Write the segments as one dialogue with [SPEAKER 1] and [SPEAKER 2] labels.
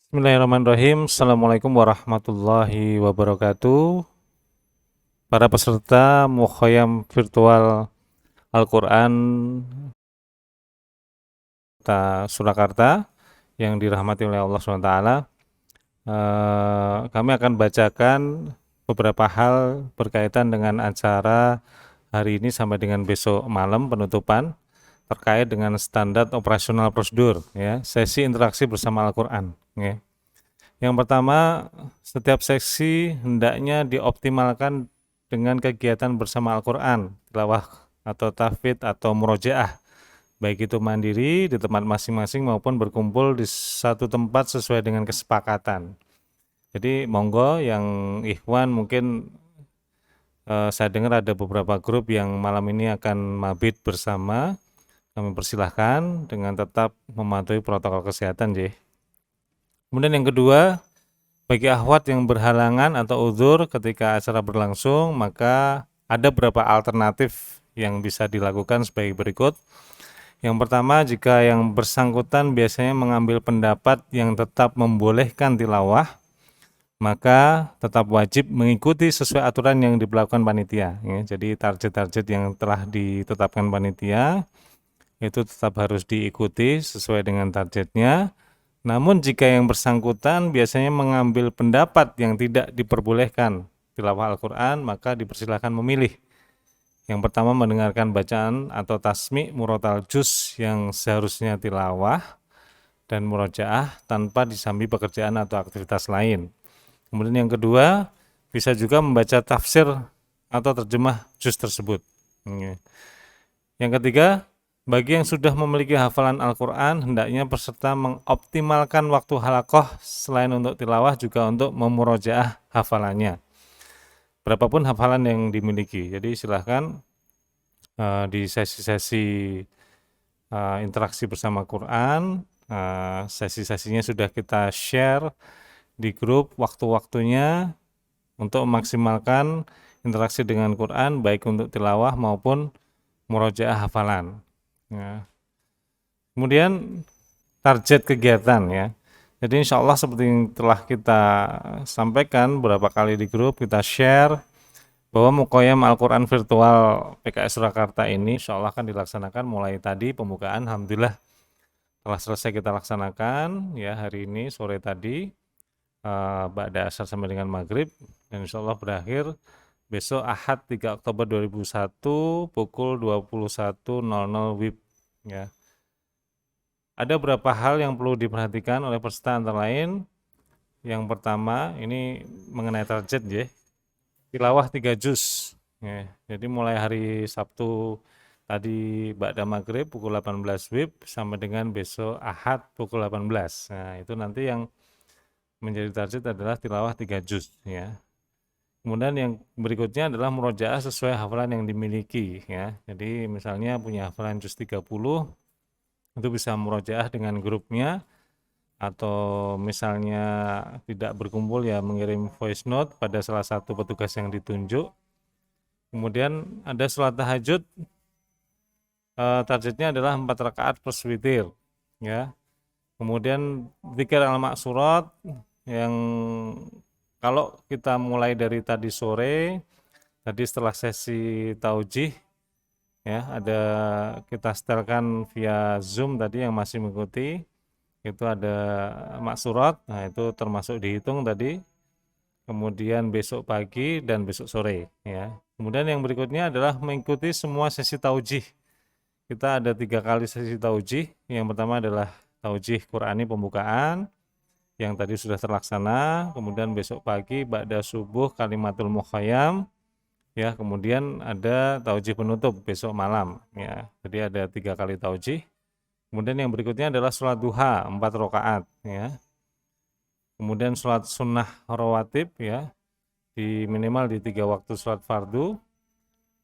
[SPEAKER 1] Bismillahirrahmanirrahim. Assalamualaikum warahmatullahi wabarakatuh. Para peserta Mukhayyam Virtual Al-Quran Surakarta yang dirahmati oleh Allah SWT, kami akan bacakan beberapa hal berkaitan dengan acara hari ini sampai dengan besok malam penutupan terkait dengan standar operasional prosedur, ya, sesi interaksi bersama Al-Quran. Ya. Yang pertama, setiap seksi hendaknya dioptimalkan dengan kegiatan bersama Al-Quran, tilawah atau tahfidz atau murojaah, baik itu mandiri di tempat masing-masing maupun berkumpul di satu tempat sesuai dengan kesepakatan. Jadi monggo yang ikhwan mungkin saya dengar ada beberapa grup yang malam ini akan mabit bersama, kami persilahkan dengan tetap mematuhi protokol kesehatan, Jih. Kemudian yang kedua, bagi akhwat yang berhalangan atau uzur ketika acara berlangsung, maka ada beberapa alternatif yang bisa dilakukan sebagai berikut. Yang pertama, jika yang bersangkutan biasanya mengambil pendapat yang tetap membolehkan tilawah, maka tetap wajib mengikuti sesuai aturan yang diberlakukan panitia. Ya, jadi target-target yang telah ditetapkan panitia itu tetap harus diikuti sesuai dengan targetnya. Namun jika yang bersangkutan biasanya mengambil pendapat yang tidak diperbolehkan tilawah Al-Quran, maka dipersilakan memilih. Yang pertama, mendengarkan bacaan atau tasmi' murotal juz yang seharusnya tilawah dan murojaah tanpa disambi pekerjaan atau aktivitas lain. Kemudian yang kedua, bisa juga membaca tafsir atau terjemah juz tersebut. Yang ketiga, bagi yang sudah memiliki hafalan Al-Quran, hendaknya peserta mengoptimalkan waktu halakoh selain untuk tilawah juga untuk memurojaah hafalannya. Berapapun hafalan yang dimiliki. Jadi silahkan di sesi-sesi interaksi bersama Quran, sesi-sesinya sudah kita share di grup waktu-waktunya untuk memaksimalkan interaksi dengan Quran baik untuk tilawah maupun murojaah hafalan. Ya. Kemudian target kegiatan, ya. Jadi insya Allah seperti yang telah kita sampaikan beberapa kali di grup, kita share bahwa Mukhayyam Al-Quran Virtual PKS Surakarta ini insya Allah akan dilaksanakan mulai tadi pembukaan. Alhamdulillah telah selesai kita laksanakan ya hari ini sore tadi ba'da asar sampai dengan maghrib, dan insya Allah berakhir besok Ahad 3 Oktober 2001 pukul 21.00 WIB, ya. Ada beberapa hal yang perlu diperhatikan oleh peserta antara lain. Yang pertama ini mengenai target, ya. Tilawah 3 juz. Ya. Jadi mulai hari Sabtu tadi ba'da maghrib pukul 18 WIB sampai dengan besok Ahad pukul 18. Nah, itu nanti yang menjadi target adalah tilawah 3 juz, ya. Kemudian yang berikutnya adalah murojaah sesuai hafalan yang dimiliki, ya. Jadi misalnya punya hafalan juz 30, itu bisa murojaah dengan grupnya, atau misalnya tidak berkumpul ya mengirim voice note pada salah satu petugas yang ditunjuk. Kemudian ada sholat tahajud, targetnya adalah 4 rakaat plus witir, ya. Kemudian dzikir al-maksurat yang kalau kita mulai dari tadi sore, tadi setelah sesi taujih, ya, ada kita setelkan via Zoom tadi yang masih mengikuti, itu ada maksurat, nah itu termasuk dihitung tadi. Kemudian besok pagi dan besok sore, ya. Kemudian yang berikutnya adalah mengikuti semua sesi taujih. Kita ada 3 kali sesi taujih. Yang pertama adalah taujih Qur'ani pembukaan yang tadi sudah terlaksana. Kemudian besok pagi ba'da subuh kalimatul mukhayyam, ya. Kemudian ada taujih penutup besok malam, ya. Jadi ada 3 kali taujih. Kemudian yang berikutnya adalah sholat duha 4 rakaat, ya. Kemudian sholat sunnah rawatib, ya, di minimal di 3 waktu sholat fardu.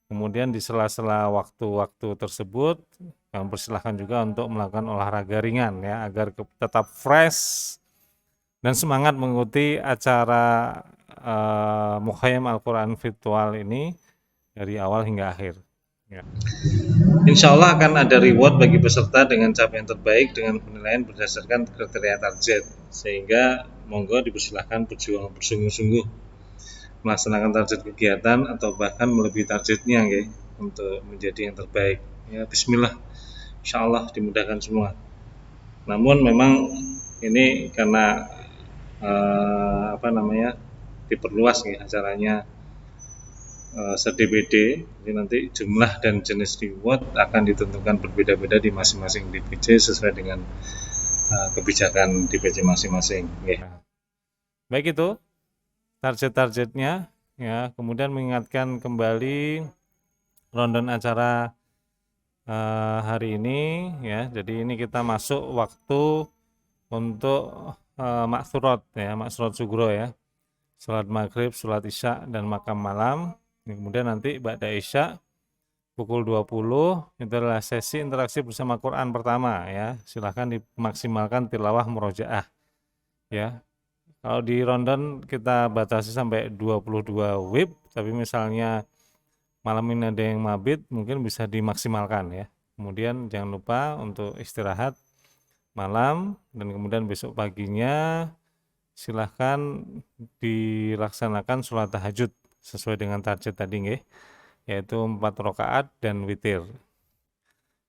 [SPEAKER 1] Kemudian di sela-sela waktu-waktu tersebut kami persilahkan juga untuk melakukan olahraga ringan, ya, agar tetap fresh dan semangat mengikuti acara Mukhayyam Al-Quran Virtual ini dari awal hingga akhir, ya. Insya Allah akan ada reward bagi peserta dengan capaian terbaik dengan penilaian berdasarkan kriteria target, sehingga monggo dipersilahkan berjuang bersungguh-sungguh melaksanakan target kegiatan atau bahkan melebihi targetnya, okay, untuk menjadi yang terbaik. Ya, Bismillah, Insya Allah dimudahkan semua. Namun memang ini karena diperluas nih acaranya, se-DPD, jadi nanti jumlah dan jenis reward akan ditentukan berbeda-beda di masing-masing DPC sesuai dengan kebijakan DPC masing-masing. Okay. Baik, itu target-targetnya ya. Kemudian mengingatkan kembali rundown acara hari ini ya. Jadi ini kita masuk waktu untuk maksurat ya, maksurat sugro ya. Salat maghrib, salat isya dan makan malam. Kemudian nanti ba'da isya pukul 20 itu adalah sesi interaksi bersama Quran pertama ya. Silahkan dimaksimalkan tilawah murojaah ya. Kalau di rundown kita batasi sampai 22 WIB, tapi misalnya malam ini ada yang mabit, mungkin bisa dimaksimalkan ya. Kemudian jangan lupa untuk istirahat malam, dan kemudian besok paginya silahkan dilaksanakan sholat tahajud sesuai dengan target tadi nggih, yaitu 4 rakaat dan witir.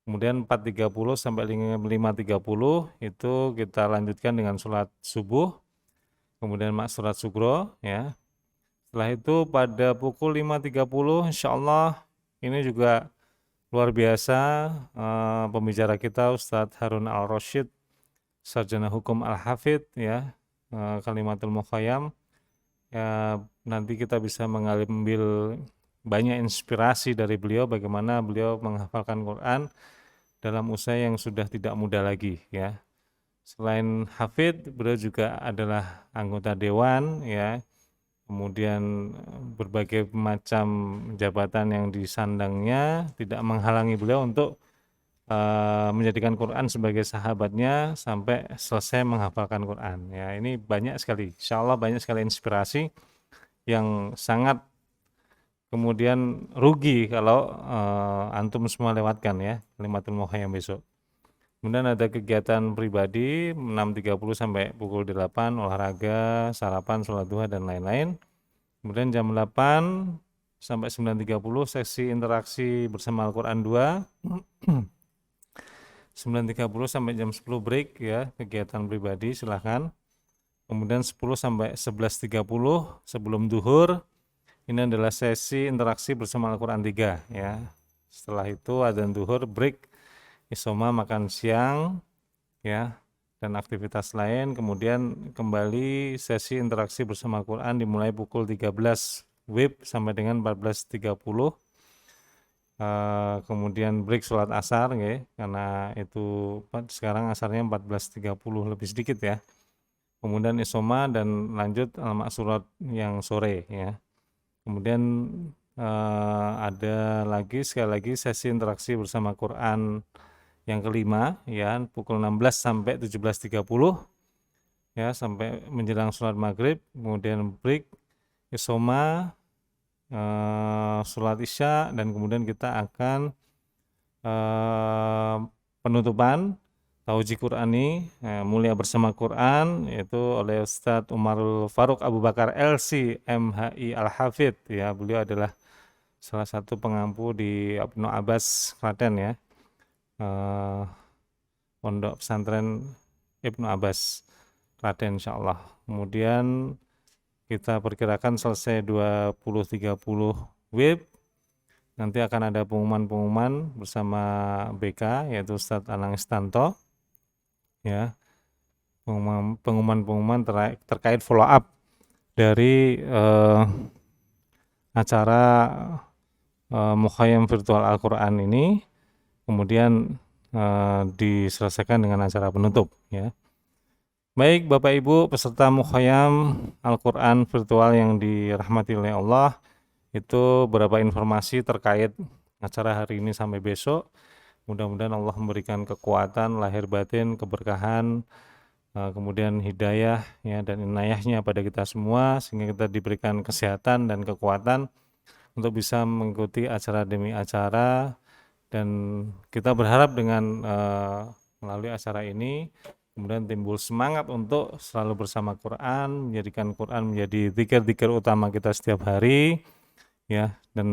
[SPEAKER 1] Kemudian 4.30 sampai 5.30 itu kita lanjutkan dengan sholat subuh, kemudian maksurat sugro ya. Setelah itu pada pukul 5.30 insya Allah ini juga luar biasa pembicara kita Ustadz Harun Al-Rasyid, Sarjana Hukum Al-Hafidh ya, Kalimatul Mukhayyam ya. Nanti kita bisa mengambil banyak inspirasi dari beliau, bagaimana beliau menghafalkan Quran dalam usia yang sudah tidak muda lagi ya. Selain hafid, beliau juga adalah anggota dewan ya. Kemudian berbagai macam jabatan yang disandangnya tidak menghalangi beliau untuk menjadikan Quran sebagai sahabatnya sampai selesai menghafalkan Quran ya. Ini banyak sekali, insya Allah banyak sekali inspirasi yang sangat kemudian rugi kalau antum semua lewatkan ya Kalimatul Mukhayyam besok. Kemudian ada kegiatan pribadi 6.30 sampai pukul 8, olahraga, sarapan, sholat duha dan lain-lain. Kemudian jam 8 sampai 9.30 sesi interaksi bersama Al-Quran 2. 9.30 sampai jam 10 break ya, kegiatan pribadi silahkan. Kemudian 10 sampai 11.30 sebelum duhur ini adalah sesi interaksi bersama Al-Quran 3 ya. Setelah itu adzan duhur, break, isoma, makan siang ya, dan aktivitas lain. Kemudian kembali sesi interaksi bersama Al-Quran dimulai pukul 13 WIB sampai dengan 14.30. Kemudian break sholat asar ya, karena itu sekarang asarnya 14.30 lebih sedikit ya. Kemudian isoma dan lanjut al-maksurat yang sore ya. Kemudian ada lagi sekali lagi sesi interaksi bersama Quran yang kelima ya, pukul 16 sampai 17.30 ya, sampai menjelang sholat maghrib. Kemudian break, isoma, sholat isya, dan kemudian kita akan penutupan Tauji Qurani Mulia Bersama Quran, yaitu oleh Ustadz Umarul Faruq Abu Bakar LC MHI Al-Hafidh ya. Beliau adalah salah satu pengampu di Ibnu Abbas Klaten ya, pondok pesantren Ibnu Abbas Klaten insyaallah. Kemudian kita perkirakan selesai 20.30 WIB, nanti akan ada pengumuman bersama BK yaitu Ustadz Anang Istanto ya, pengumuman terkait follow up dari acara Mukhayyam Virtual Al-Quran ini, kemudian diselesaikan dengan acara penutup ya. Baik Bapak Ibu peserta Mukhayyam Al-Quran Virtual yang dirahmati oleh Allah, itu beberapa informasi terkait acara hari ini sampai besok. Mudah-mudahan Allah memberikan kekuatan lahir batin, keberkahan, kemudian hidayah ya, dan inayahnya pada kita semua, sehingga kita diberikan kesehatan dan kekuatan untuk bisa mengikuti acara demi acara Dan kita berharap dengan melalui acara ini kemudian timbul semangat untuk selalu bersama Quran, menjadikan Quran menjadi zikir-zikir utama kita setiap hari, ya, dan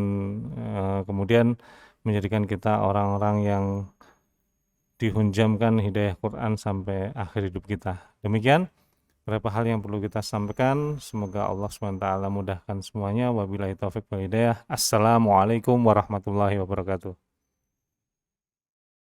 [SPEAKER 1] kemudian menjadikan kita orang-orang yang dihunjamkan hidayah Quran sampai akhir hidup kita. Demikian beberapa hal yang perlu kita sampaikan. Semoga Allah SWT mudahkan semuanya. Wabillahi taufiq wal hidayah. Assalamualaikum warahmatullahi wabarakatuh.